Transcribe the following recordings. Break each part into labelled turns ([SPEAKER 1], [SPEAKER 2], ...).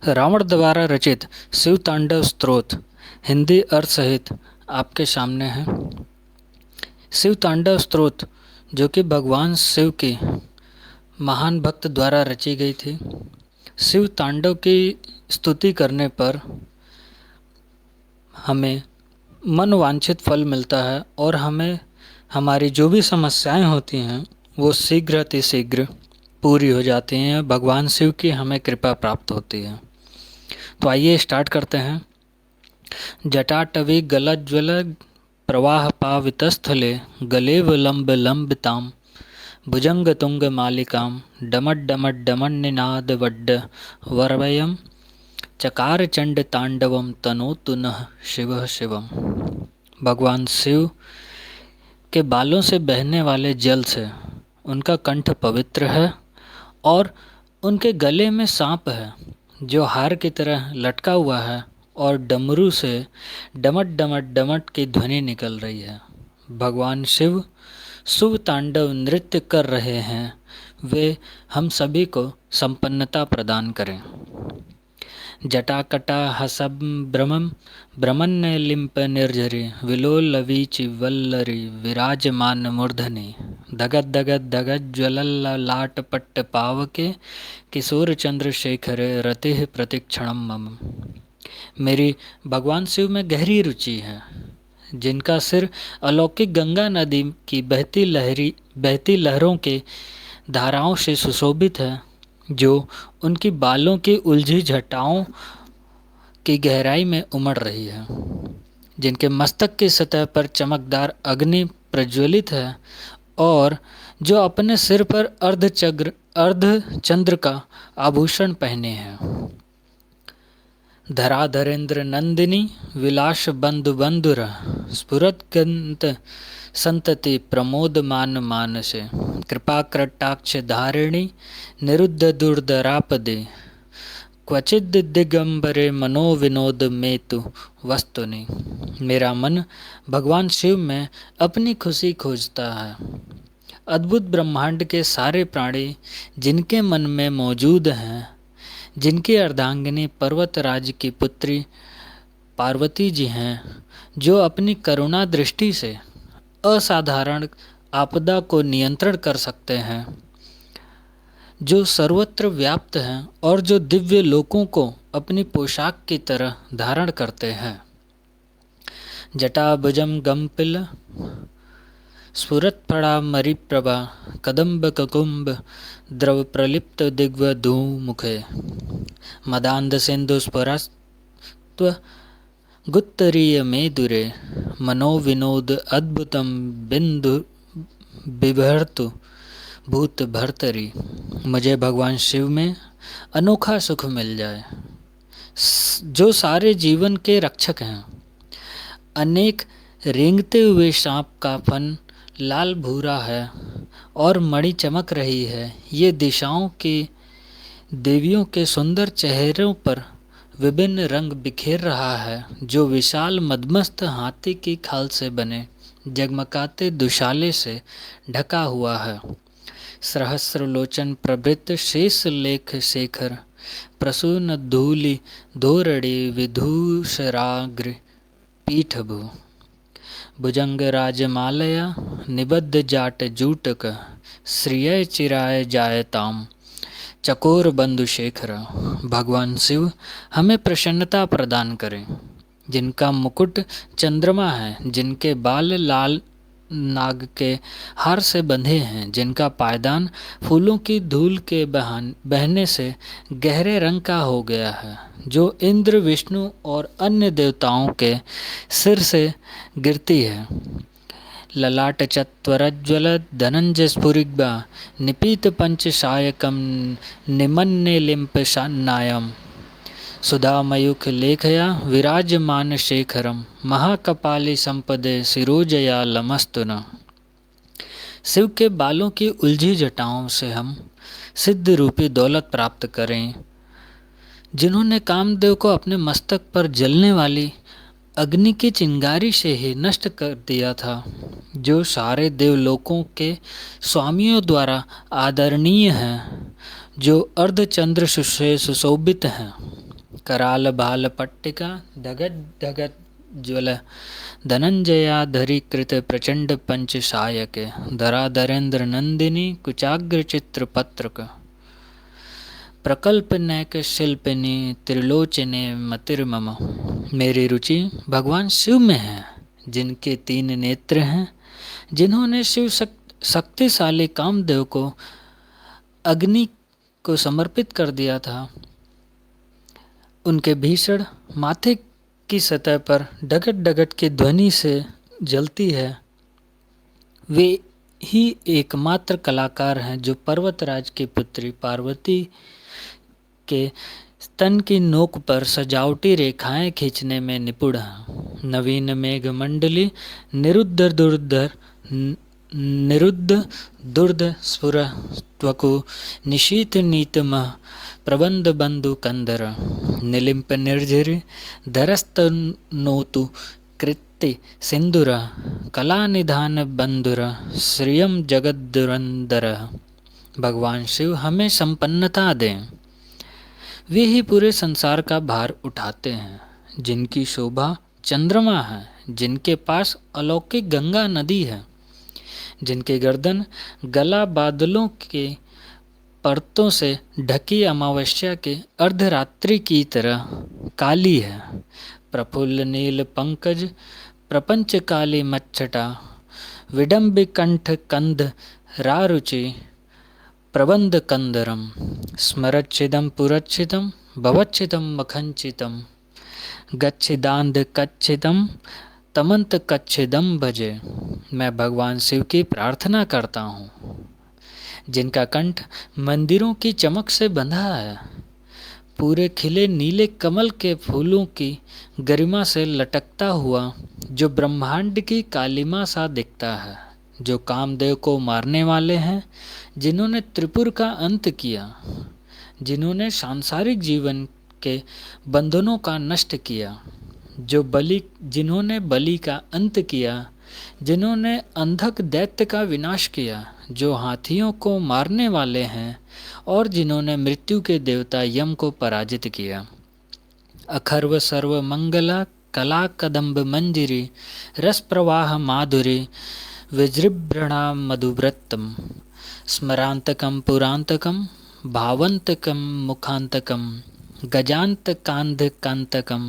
[SPEAKER 1] रावण द्वारा रचित शिव तांडव स्तोत्र हिंदी अर्थ सहित आपके सामने है। शिव तांडव स्तोत्र जो कि भगवान शिव के महान भक्त द्वारा रची गई थी। शिव तांडव की स्तुति करने पर हमें मनवांछित फल मिलता है और हमें हमारी जो भी समस्याएं होती हैं वो शीघ्र अतिशीघ्र पूरी हो जाती हैं। भगवान शिव की हमें कृपा प्राप्त होती है। तो आइए स्टार्ट करते हैं। जटाटवी गलज्ज्वल प्रवाह पावितस्थले गलेव लंब लंबिताम भुजंग तुंग मालिकाम डमड डमड डमन्निनाद वड्ड वरवयम चकार चंड तांडवम तनोतु नः शिवः शिवम। भगवान शिव के बालों से बहने वाले जल से उनका कंठ पवित्र है और उनके गले में सांप है जो हार की तरह लटका हुआ है और डमरू से डमट डमट डमट की ध्वनि निकल रही है। भगवान शिव शुभ तांडव नृत्य कर रहे हैं। वे हम सभी को संपन्नता प्रदान करें। जटाकटा हसब ब्रह्मम ब्रह्मण्य लिंप निर्झरी विलोलवीचि वल्लरी विराजमान मूर्धनि धगत धगत धगत ज्वलल्ललाट पट्ट पावके किशोर चंद्रशेखर रतिः प्रतिक्षणम मम। मेरी भगवान शिव में गहरी रुचि है, जिनका सिर अलौकिक गंगा नदी की बहती लहरों के धाराओं से सुशोभित है, जो उनकी बालों की उलझी जटाओं की गहराई में उमड़ रही है, जिनके मस्तक की सतह पर चमकदार अग्नि प्रज्वलित है और जो अपने सिर पर अर्धचंद्र का आभूषण पहने हैं। धराधरेन्द्र नंदिनी विलास बंधु बंधुर स्फुरत गंत संतति प्रमोद मान मानसे कृपा कृटाक्ष धारिणी निरुद्ध दुर्धरापदे क्वचिद दिगंबरे मनोविनोद मेतु वस्तुनि। मेरा मन भगवान शिव में अपनी खुशी खोजता है। अद्भुत ब्रह्मांड के सारे प्राणी जिनके मन में मौजूद हैं, जिनकी अर्धांगिनी पर्वतराज की पुत्री पार्वती जी हैं, जो अपनी करुणा दृष्टि से असाधारण आपदा को नियंत्रण कर सकते हैं, जो सर्वत्र व्याप्त हैं और जो दिव्य लोकों को अपनी पोशाक की तरह धारण करते हैं। जटाभुजम गंपिल स्फुरत फड़ा मरिप्रभा कदम्ब ककुम्भ द्रव प्रलिप्त दिग्व धूमुखे मदांध सिंधु स्फुरस्त्व गुत्तरीय मेदुरे मनोविनोद अद्भुतम बिंदु बिभर्तु भूत भर्तरी। मुझे भगवान शिव में अनोखा सुख मिल जाए, जो सारे जीवन के रक्षक हैं। अनेक रेंगते हुए सांप का फन लाल भूरा है और मणि चमक रही है। ये दिशाओं के देवियों के सुंदर चेहरों पर विभिन्न रंग बिखेर रहा है, जो विशाल मदमस्त हाथी की खाल से बने जगमगाते दुशाले से ढका हुआ है। सहस्र लोचन प्रभृत शेष लेख शेखर प्रसून धूलि धोरड़ी विधूषराग्र पीठभु भुजंग राजमालया निबद्ध जाट जूटक श्रिय चिराय जायताम चकोर बंधु शेखर। भगवान शिव हमें प्रसन्नता प्रदान करें, जिनका मुकुट चंद्रमा है, जिनके बाल लाल नाग के हार से बंधे हैं, जिनका पायदान फूलों की धूल के बहने से गहरे रंग का हो गया है, जो इंद्र विष्णु और अन्य देवताओं के सिर से गिरती है। ललाट चत्वरज्वल धनंजय स्फुरिग्बा निपीत पंच सायकम निमन्ने लिंप शान्नायम सुधामयुख लेखया विराजमान शेखरम महाकपाली संपदे सिरोजया लमस्तुना। शिव के बालों की उलझी जटाओं से हम सिद्ध रूपी दौलत प्राप्त करें, जिन्होंने कामदेव को अपने मस्तक पर जलने वाली अग्नि की चिंगारी से ही नष्ट कर दिया था, जो सारे देवलोकों के स्वामियों द्वारा आदरणीय हैं, जो अर्धचंद्र से सुशोभित हैं। कराल भाल पट्टिका धगत धगत ज्वल धनंजयाधरीकृत प्रचंड पंच सायके धराधरेन्द्र नंदिनी कुचाग्र चित्र पत्रक प्रकल्प नैक शिल्पिनी त्रिलोचने मतिर्मम। मेरी रुचि भगवान शिव में है, जिनके 3 नेत्र हैं, जिन्होंने शिव शक्तिशाली कामदेव को अग्नि को समर्पित कर दिया था। उनके भीषण माथे की सतह पर डगट डगट की ध्वनि से जलती है। वे ही एकमात्र कलाकार हैं जो पर्वतराज की पुत्री पार्वती के स्तन की नोक पर सजावटी रेखाएं खींचने में निपुण हैं। नवीन मेघ मंडली निरुद्ध दुर्द स्फुर त्वकु निशीथ नीतमः प्रबंध बंधु कंदर निलिम्प निर्झरि धरस्तनोतु कृत्ति सिंधुर कलानिधान बंधुर श्रियम जगद्दुरंदर। भगवान शिव हमें संपन्नता दें। वे ही पूरे संसार का भार उठाते हैं, जिनकी शोभा चंद्रमा है, जिनके पास अलौकिक गंगा नदी है, जिनके गर्दन गला बादलों के परतों से ढकी अमावस्या के अर्धरात्रि की तरह काली है। प्रफुल्ल नील पंकज प्रपंच काली मच्छटा विडम्बि कंठ कंध रारुचि प्रबंध कंदरम स्मरच्छिदम पुरच्छिदम भवच्छिदम मखंचितम गच्छिदांध कच्छिदम तमंत कच्छिदम भजे। मैं भगवान शिव की प्रार्थना करता हूँ, जिनका कंठ मंदिरों की चमक से बंधा है, पूरे खिले नीले कमल के फूलों की गरिमा से लटकता हुआ, जो ब्रह्मांड की कालिमा सा दिखता है, जो कामदेव को मारने वाले हैं, जिन्होंने त्रिपुर का अंत किया, जिन्होंने सांसारिक जीवन के बंधनों का नष्ट किया, जिन्होंने बलि का अंत किया, जिन्होंने अंधक दैत्य का विनाश किया, जो हाथियों को मारने वाले हैं, और जिन्होंने मृत्यु के देवता यम को पराजित किया। अखर्व सर्व मंगला कला कदम्ब मंजिरी रस प्रवाह माधुरी विजृंभणा मधुव्रतम स्मरांतकम पुरांतकम भावंतकम मुखांतकम गजांतकांतकम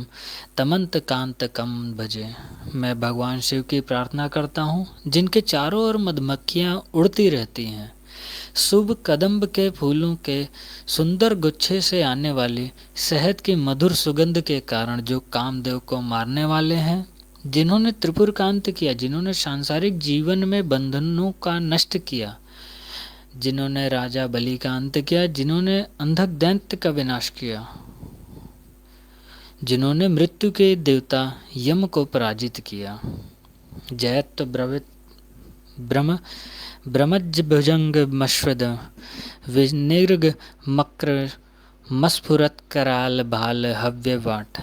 [SPEAKER 1] तमंतकांतकम भजे। मैं भगवान शिव की प्रार्थना करता हूँ, जिनके चारों ओर मधुमक्खियाँ उड़ती रहती हैं, शुभ कदम्ब के फूलों के सुंदर गुच्छे से आने वाली शहद की मधुर सुगंध के कारण जो कामदेव को मारने वाले हैं, जिन्होंने त्रिपुर का अंत किया, जिन्होंने सांसारिक जीवन में बंधनों का नष्ट किया, जिन्होंने राजा बलि का अंत किया, जिन्होंने अंधक दैत्य का विनाश किया, जिन्होंने मृत्यु के देवता यम को पराजित किया। जयत ब्रह्म ब्रह्मज भुजंग मश्वद विनिर्ग मक्र मस्फुरत कराल भाल हव्य वाट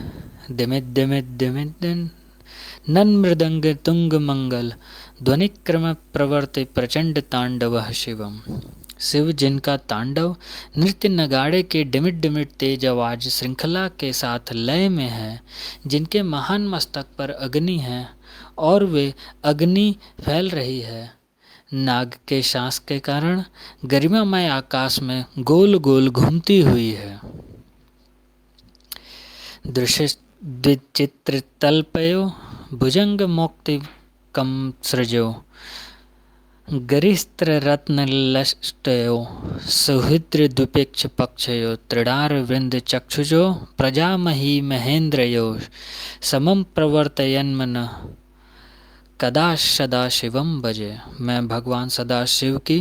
[SPEAKER 1] दिमित दिमित दिमित नन मृदंग तुंग मंगल ध्वनिक्रम प्रवर्ति प्रचंड तांडव शिवम। शिव जिनका तांडव नृत्य नगाड़े के डिमिट डिमिट तेज आवाज श्रृंखला के साथ लय में है, जिनके महान मस्तक पर अग्नि है और वे अग्नि फैल रही है, नाग के श्वास के कारण गरिमामय आकाश में गोल गोल घूमती हुई है। दृश्य द्विचित्र तल्पयो भुजंग मोक्ति कम सृजो गरिस्त्र रत्न लष्टयो सुहृद्र द्विपेक्ष पक्षयो त्रिडार वृंद चक्षुजो प्रजामही महेंद्रयो समम प्रवर्तयन्मन कदा सदाशिवम भजे। मैं भगवान सदाशिव की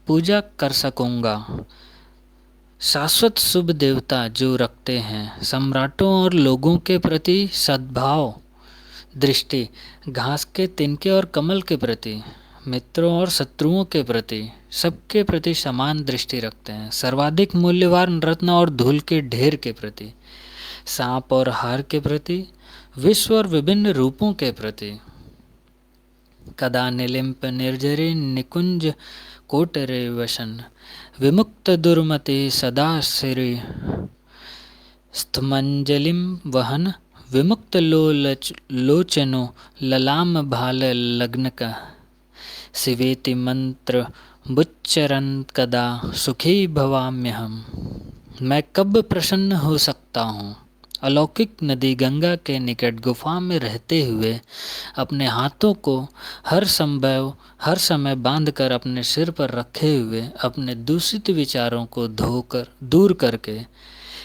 [SPEAKER 1] पूजा कर सकूँगा। शाश्वत शुभ देवता जो रखते हैं सम्राटों और लोगों के प्रति सद्भाव दृष्टि, घास के तिनके और कमल के प्रति, मित्रों और शत्रुओं के प्रति, सबके प्रति समान दृष्टि रखते हैं। सर्वाधिक मूल्यवान रत्न और धूल के ढेर के प्रति, सांप और हार के प्रति, विश्व और विभिन्न रूपों के प्रति। कदा निलिम्प निर्जरे निकुंज कोटरे वसन विमुक्त दुर्मति सदा श्री स्थमंजलिं वहन विमुक्तलोचनो ललाम भाल लग्नकः शिवेति मंत्र बुच्चरन् कदा सुखी भवाम्यहम्। मैं कब प्रसन्न हो सकता हूँ? अलौकिक नदी गंगा के निकट गुफा में रहते हुए अपने हाथों को हर समय बांधकर अपने सिर पर रखे हुए अपने दूषित विचारों को धोकर दूर करके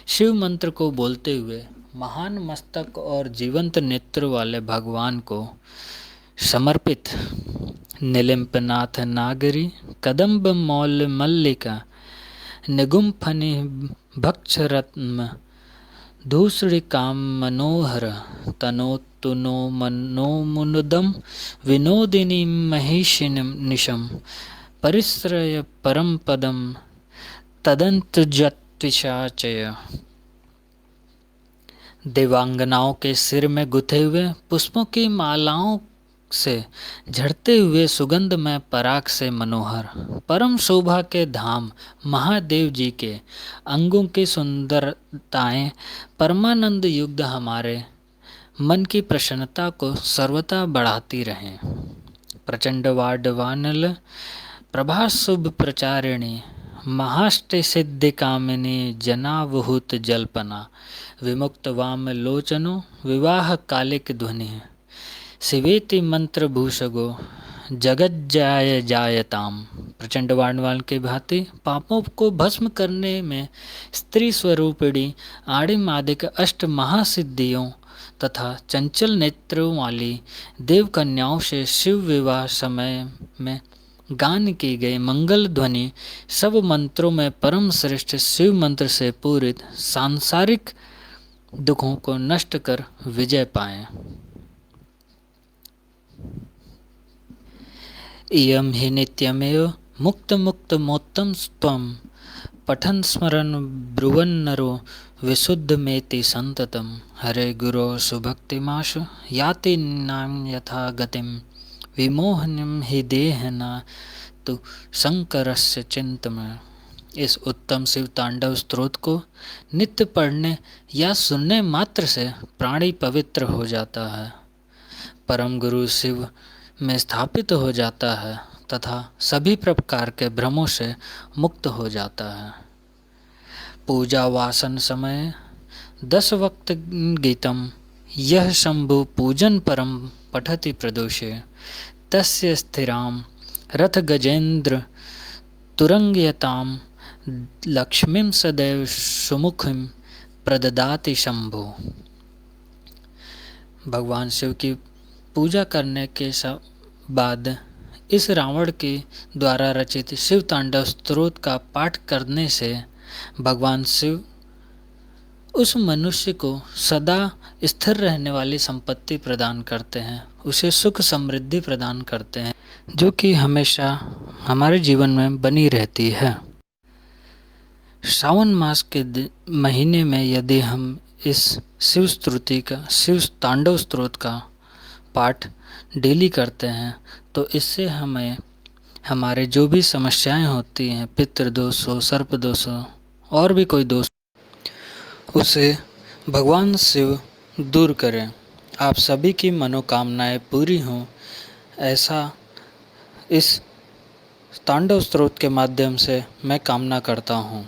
[SPEAKER 1] शिव मंत्र को बोलते हुए महान मस्तक और जीवंत नेत्र वाले भगवान को समर्पित निलिम्पनाथ नागरी कदम्ब मौल मल्लिका निगुम्फनि भक्षरत्न धूसरिकां मनोहर तनोतु नो मनोमुनुदं विनोदिनीं महिषिनीं निशं परिश्रय परम पदम तदंतजत्विषाचय। देवांगनाओं के सिर में गुथे हुए पुष्पों की मालाओं से झड़ते हुए सुगंध में पराग से मनोहर परम शोभा के धाम महादेव जी के अंगों की सुंदरताएं परमानंद युक्त हमारे मन की प्रसन्नता को सर्वथा बढ़ाती रहें। प्रचंड वाडवानल प्रभा शुभ प्रचारिणी महाष्टे सिद्धि कामिनी जनावहूत जल्पना विमुक्त वाम लोचनो विवाह कालिक ध्वनि शिवेति मंत्र भूषगो जगज्जाय जायताम। प्रचंड वाणवाल के भांति पापों को भस्म करने में स्त्री स्वरूपिणी आड़िम आदिक अष्ट महासिद्धियों तथा चंचल नेत्रों वाली देव कन्याओं से शिव विवाह समय में गान की गई मंगल ध्वनि सब मंत्रों में परम श्रेष्ठ शिव मंत्र से पूरित सांसारिक दुखों को नष्ट कर विजय पाएं। इयं हि नित्यमेव मुक्तमोत्तम त्वं पठन् स्मरन् ब्रुवन्नरो विशुद्धमेति संततम्। हरे गुरो सुभक्तिमाशु याति नाम यथा गतिं विमोहनं हि देहना तु शंकरस्य चिंतन। इस उत्तम शिव तांडव स्तोत्र को नित्य पढ़ने या सुनने मात्र से प्राणी पवित्र हो जाता है, परम गुरु शिव में स्थापित हो जाता है तथा सभी प्रकार के भ्रमों से मुक्त हो जाता है। पूजा वासन समय 10 वक्त गीतम यह शंभु पूजन परम पठति प्रदोषे तस्य स्थिराम रथ गजेंद्र तुरंगयताम लक्ष्मीं सदैव सुमुखिं प्रददाति शंभु। भगवान शिव की पूजा करने के बाद इस रावण के द्वारा रचित शिव तांडव स्तोत्र का पाठ करने से भगवान शिव उस मनुष्य को सदा स्थिर रहने वाली संपत्ति प्रदान करते हैं, उसे सुख समृद्धि प्रदान करते हैं जो कि हमेशा हमारे जीवन में बनी रहती है। सावन मास के महीने में यदि हम इस शिव तांडव स्तोत्र का पाठ डेली करते हैं तो इससे हमें हमारे जो भी समस्याएं होती हैं, पितृदोष हो, सर्प दोष हो और भी कोई दोष, उसे भगवान शिव दूर करें। आप सभी की मनोकामनाएं पूरी हों, ऐसा इस तांडव स्तोत्र के माध्यम से मैं कामना करता हूँ।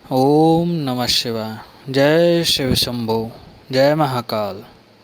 [SPEAKER 1] ओम नमः शिवाय। जय शिव शंभो। जय महाकाल।